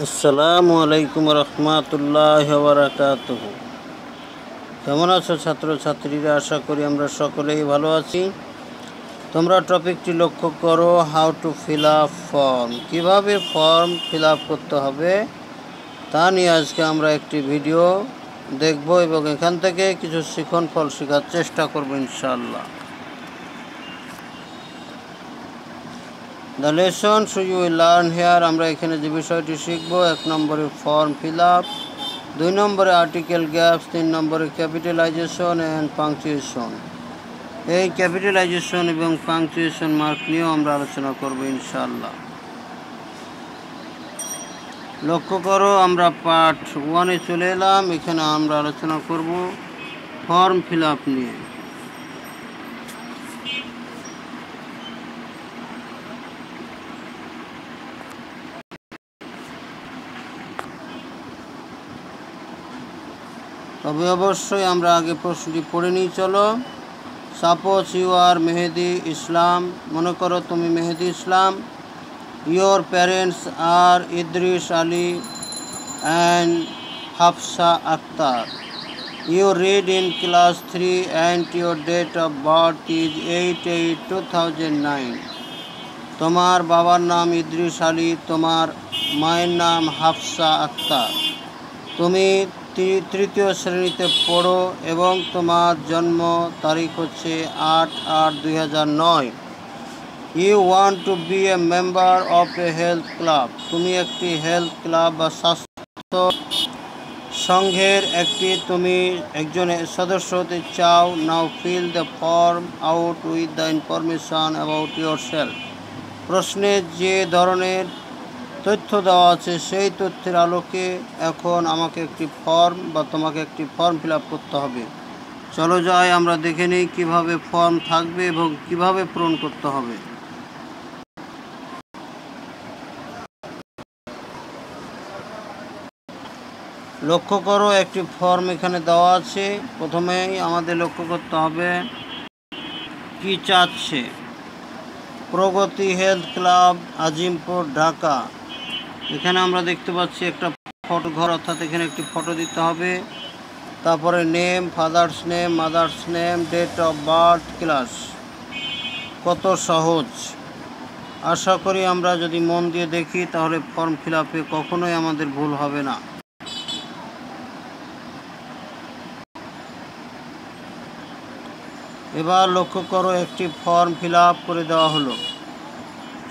আসসালামু আলাইকুম রহমতুল্লাহ বারাকাতুহু। কেমন আছো ছাত্রছাত্রীরা? আশা করি আমরা সকলেই ভালো আছি। তোমরা টপিকটি লক্ষ্য করো, how to fill up form. কীভাবে ফর্ম ফিল আপ করতে হবে তা নিয়ে আজকে আমরা একটি ভিডিও দেখব এবং এখান থেকে কিছু শিখন ফল শেখার চেষ্টা করব ইনশাআল্লাহ। The lesson you will learn here, আমরা এখানে যে বিষয়টি শিখব, 1 নম্বরে ফর্ম ফিল আপ, 2 নম্বরে আর্টিকেল গ্যাপস, 3 নম্বরে ক্যাপিটালাইজেশন অ্যান্ড পাংচুয়েশন। এই ক্যাপিটালাইজেশন এবং পাংচুয়েশন মার্ক নিয়েও আমরা আলোচনা করব ইনশাআল্লাহ। লক্ষ্য করো, আমরা পার্ট 1-এ চলে এলাম। এখানে আমরা আলোচনা করব ফর্ম ফিল আপ নিয়ে। তবে অবশ্যই আমরা আগে প্রশ্নটি পড়ে নিই। চলো। Suppose you are Mehedi Islam. মনে করো তুমি Mehedi Islam. Your parents are Idris Ali and Hafsa Akhtar. You read in class 3 and your date of birth is 8/8/2009। তোমার বাবার নাম ইদ্রিস আলী, তোমার মায়ের নাম হাফসা আক্তার। তুমি তৃতীয় শ্রেণীতে পড়ো এবং তোমার জন্ম তারিখ হচ্ছে 8/8/2009। You want to be a member of a health club. তুমি একটি হেলথ ক্লাব বা স্বাস্থ্য সংঘের তুমি একজন সদস্য হতে চাও। Now fill the form out with the information about yourself. প্রশ্নে যে ধরনের তথ্য দেওয়া আছে সেই তথ্যের আলোকে এখন আমাকে একটি ফর্ম বা তোমাকে একটি ফর্ম ফিল আপ করতে হবে। চলো যাই, আমরা দেখে নিই কীভাবে ফর্ম থাকবে এবং কিভাবে পূরণ করতে হবে। লক্ষ্য করো, একটি ফর্ম এখানে দেওয়া আছে। প্রথমেই আমাদের লক্ষ্য করতে হবে কি চাচ্ছে। প্রগতি হেলথ ক্লাব, আজিমপুর, ঢাকা। এখানে আমরা দেখতে পাচ্ছি একটা ফটো ঘর, অর্থাৎ এখানে একটি ফটো দিতে হবে। তারপরে name, father's name, mother's name, date of birth, class. কত সহজ! আশা করি আমরা যদি মন দিয়ে দেখি তাহলে ফর্ম ফিল আপে কখনোই আমাদের ভুল হবে না। এবার লক্ষ্য করো, একটি ফর্ম ফিল আপ করে দেওয়া হলো।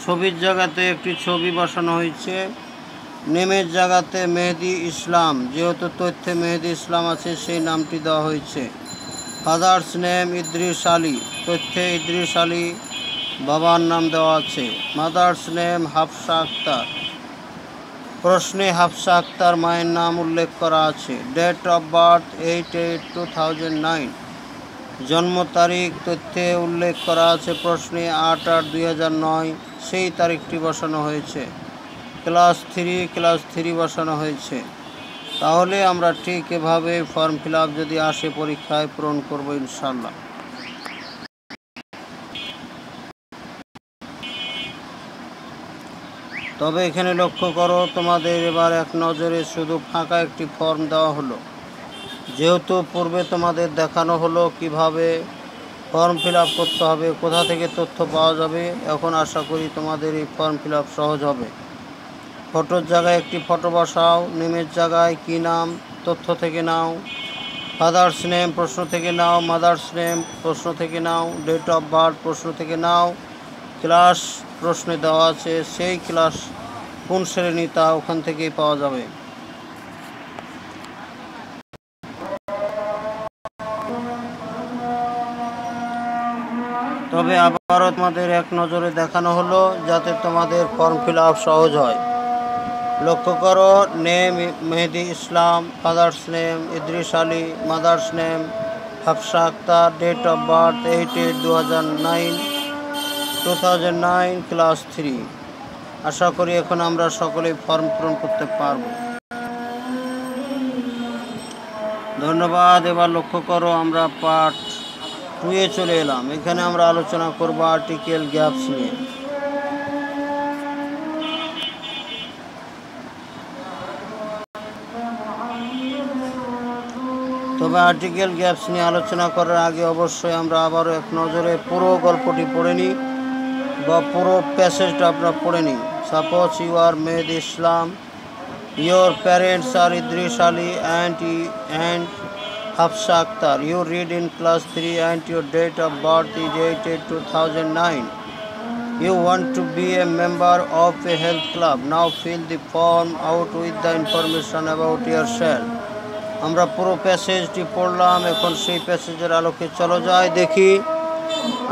ছবির জায়গাতে একটি ছবি বসানো হয়েছে। নেমের জায়গাতে মেহেদি ইসলাম, যেহেতু তথ্যে মেহেদি ইসলাম আছে সেই নামটি দেওয়া হয়েছে। ফাদার্স নেম ইদ্রিস আলী, তথ্যে ইদ্রিস আলী বাবার নাম দেওয়া আছে। মাদার্স নেম হাফসা আক্তার, প্রশ্নে হাফসা আক্তার মায়ের নাম উল্লেখ করা আছে। ডেট অফ বার্থ 8/8/2009, জন্ম তারিখ তথ্যে উল্লেখ করা আছে। প্রশ্নে 8/8/2009 সেই তারিখটি বসানো হয়েছে। ক্লাস 3 বসানো হয়েছে। তাহলে আমরা ঠিক এভাবে ফর্ম ফিল আপ যদি আসে পরীক্ষায় পূরণ করব ইনশাল্লাহ। তবে এখানে লক্ষ্য করো, তোমাদের এবার এক নজরে শুধু ফাঁকা একটি ফর্ম দেওয়া হলো। যেহেতু পূর্বে তোমাদের দেখানো হলো কিভাবে ফর্ম ফিল আপ করতে হবে, কোথা থেকে তথ্য পাওয়া যাবে, এখন আশা করি তোমাদের এই ফর্ম ফিল আপ সহজ হবে। ফটোর জায়গায় একটি ফটো বসাও। নেমের জায়গায় কী নাম তথ্য থেকে নাও। ফাদার্স নেম প্রশ্ন থেকে নাও। মাদার্স নেম প্রশ্ন থেকে নাও। ডেট অফ বার্থ প্রশ্ন থেকে নাও। ক্লাস প্রশ্নে দেওয়া আছে, সেই ক্লাস কোন শ্রেণী তা ওখান থেকেই পাওয়া যাবে। তবে আবারও তোমাদের এক নজরে দেখানো হলো যাতে তোমাদের ফর্ম ফিল আপ সহজ হয়। লক্ষ্য করো, name Mehedi Islam, father's name Idris Ali, mother's name Hafsa Akhtar, date of birth 8/8/2009, class 3। আশা করি এখন আমরা সকলেই ফর্ম পূরণ করতে পারব। ধন্যবাদ। এবার লক্ষ্য করো, আমরা পার্ট 2-এ চলে এলাম। এখানে আমরা আলোচনা করব আর্টিকেল গ্যাপস নিয়ে। তবে আর্টিকেল গ্যাপস নিয়ে আলোচনা করার আগে অবশ্যই আমরা আবারও এক নজরে পুরো গল্পটি পড়ে নিই বা পুরো প্যাসেজটা আমরা পড়ে নিই। Suppose you are Mehedi Islam, your parents are Idris Ali and Hafsa Akhtar. You read in class 3 and your date of birth is 8/8/2009. You want to be a member of a health club. Now fill the form out with the information about yourself. আমরা পুরো প্যাসেজটি পড়লাম। এখন সেই প্যাসেজের আলোকে চলো যাই, দেখি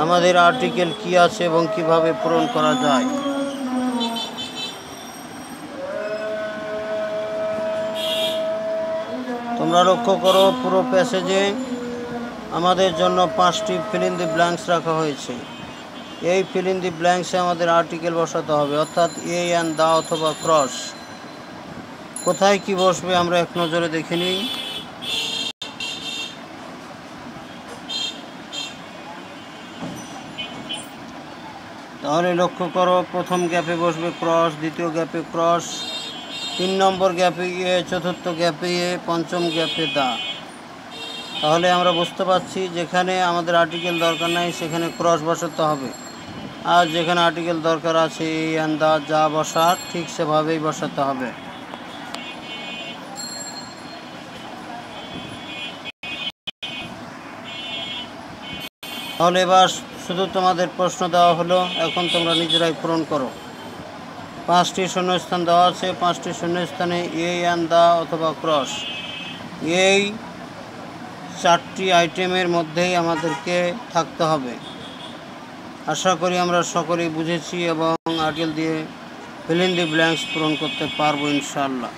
আমাদের আর্টিকেল কি আছে এবং কিভাবে পূরণ করা যায়। তোমরা লক্ষ্য করো, পুরো প্যাসেজে আমাদের জন্য 5টি ফিল ইন দি ব্ল্যাঙ্কস রাখা হয়েছে। এই ফিল ইন দি ব্ল্যাঙ্কসে আমাদের আর্টিকেল বসাতে হবে, অর্থাৎ এ অ্যান্ড দা অথবা ক্রস। কোথায় কি বসবে আমরা এক নজরে দেখে নিই। তাহলে লক্ষ্য করো, প্রথম গ্যাপে বসবে ক্রস, দ্বিতীয় গ্যাপে ক্রস, 3 নম্বর গ্যাপে এ, চতুর্থ গ্যাপে এ, পঞ্চম গ্যাপে দা। তাহলে আমরা বুঝতে পারছি যেখানে আমাদের আর্টিকেল দরকার নাই সেখানে ক্রস বসাতে হবে, আর যেখানে আর্টিকেল দরকার আছে এ অ্যান্ড দা যা বসার ঠিক সেভাবেই বসাতে হবে। তাহলে এবার শুধু তোমাদের প্রশ্ন দেওয়া হলো, এখন তোমরা নিজেরাই পূরণ করো। 5টি শূন্যস্থান দেওয়া আছে, 5টি শূন্যস্থানে এ অ্যান্ড দা অথবা ক্রস, এই 4টি আইটেমের মধ্যেই আমাদেরকে থাকতে হবে। আশা করি আমরা সকলেই বুঝেছি এবং আর্টিকেল দিয়ে ফিল ইন দি ব্ল্যাঙ্কস পূরণ করতে পারবো ইনশাআল্লাহ।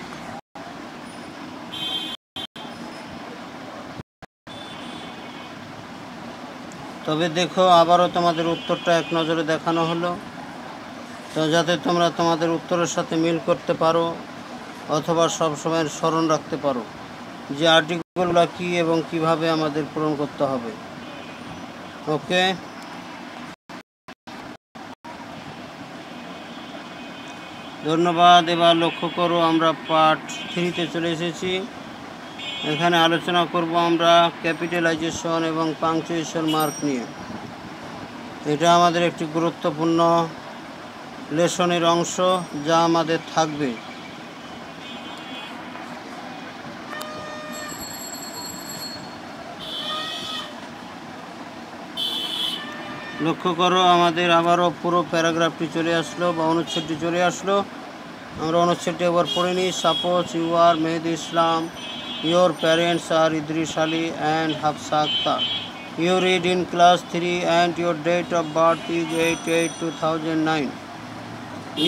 তবে দেখো, আবারও তোমাদের উত্তরটা এক নজরে দেখানো হলো, তো যাতে তোমরা তোমাদের উত্তরের সাথে মিল করতে পারো অথবা সবসময় স্মরণ রাখতে পারো যে আর্টিকেলগুলো কী এবং কিভাবে আমাদের পূরণ করতে হবে। ওকে, ধন্যবাদ। এবার লক্ষ্য করো, আমরা পার্ট 3-তে চলে এসেছি। এখানে আলোচনা করব আমরা ক্যাপিটালাইজেশন এবং পাংচুয়েশন মার্ক নিয়ে। এটা আমাদের একটি গুরুত্বপূর্ণ লেসনের অংশ যা আমাদের থাকবে। লক্ষ্য করো, আমাদের আবারও পুরো প্যারাগ্রাফটি চলে আসলো বা অনুচ্ছেদটি চলে আসলো। আমরা অনুচ্ছেদটি এবার পড়ে নিই। Suppose you are Mehedi Islam, your parents are Idris Ali and Hafsa Akhtar. You read in class 3 and your date of birth is 8/8/2009.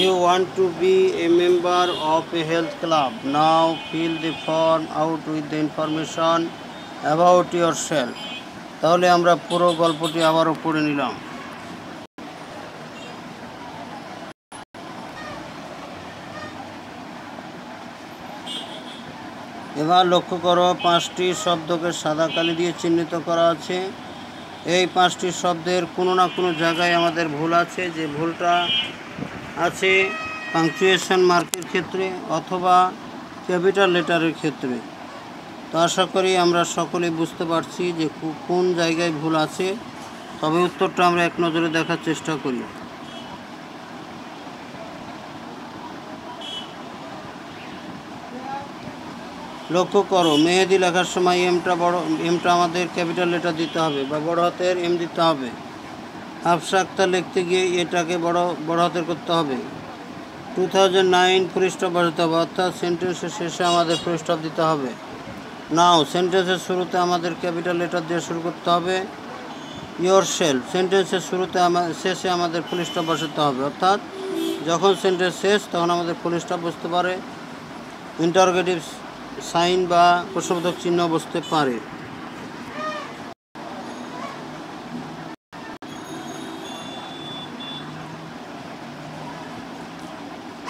You want to be a member of a health club. Now fill the form out with the information about yourself. তাহলে আমরা পুরো গল্পটি আবারও পড়ে নিলাম। এবার লক্ষ্য করো, 5টি শব্দকে সাদা কালি দিয়ে চিহ্নিত করা আছে। এই 5টি শব্দের কোনো না কোনো জায়গায় আমাদের ভুল আছে, যে ভুলটা আছে পাংচুয়েশন মার্কের ক্ষেত্রে অথবা ক্যাপিটাল লেটারের ক্ষেত্রে। তো আশা করি আমরা সকলেই বুঝতে পারছি যে কোন জায়গায় ভুল আছে। তবে উত্তরটা আমরা এক নজরে দেখার চেষ্টা করি। লক্ষ্য করো, মেহেদি লেখার সময় এমটা আমাদের ক্যাপিটাল লেটার দিতে হবে বা বড় হাতের এম দিতে হবে। হাফসা আক্তার লিখতে গিয়ে এটাকে বড় হাতের করতে হবে। 2009 ফুল স্টপ বসাতে হবে, অর্থাৎ সেন্টেন্সের শেষে আমাদের ফুল স্টপ দিতে হবে। নাও সেন্টেন্সের শুরুতে আমাদের ক্যাপিটাল লেটার দিয়ে শুরু করতে হবে। ইয়োর সেলফ সেন্টেন্সের শেষে আমাদের ফুল স্টপ বসাতে হবে, অর্থাৎ যখন সেন্টেন্স শেষ তখন আমাদের ফুল স্টপ বসতে পারে, ইন্টারোগেটিভ সাইন বা প্রশ্নবোধক চিহ্ন বসতে পারে।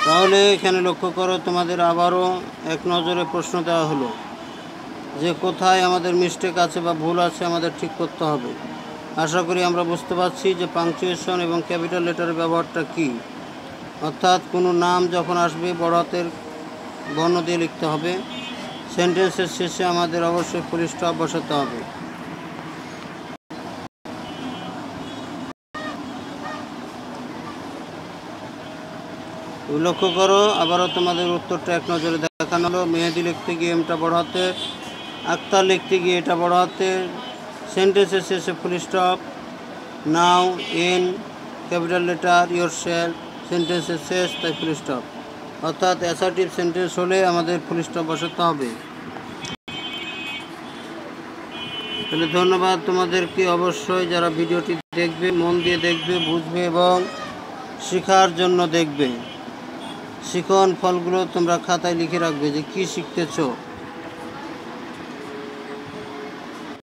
তাহলে এখানে লক্ষ্য করো, তোমাদের আবারও এক নজরে প্রশ্ন দেওয়া হলো যে কোথায় আমাদের মিস্টেক আছে বা ভুল আছে আমাদের ঠিক করতে হবে। আশা করি আমরা বুঝতে পারছি যে পাংচুয়েশন এবং ক্যাপিটাল লেটারের ব্যবহারটা কী, অর্থাৎ কোনো নাম যখন আসবে বড় হাতের বর্ণ দিয়ে লিখতে হবে, সেন্টেন্সের শেষে আমাদের অবশ্যই ফুল স্টপ বসাতে হবে। লক্ষ্য করো, আবারও তোমাদের উত্তরটা এক নজরে দেখানো হলো। মেহেদি লিখতে গিয়ে এমটা বড় হাতের, আক্তার লিখতে গিয়ে এটা বড় হাতের, সেন্টেন্সের শেষে full stop, now, in, capital letter, yourself, সেন্টেন্সের শেষ তাই ফুল স্টপ। অর্থাৎ অ্যাসার্টিভ সেন্টেন্স হলে আমাদের ফুল স্টপ বসাতে হবে। তাহলে ধন্যবাদ তোমাদেরকে, অবশ্যই যারা ভিডিওটি দেখবে মন দিয়ে দেখবে, বুঝবে এবং শেখার জন্য দেখবে। শিখন ফলগুলো তোমরা খাতায় লিখে রাখবে যে কী শিখতেছো।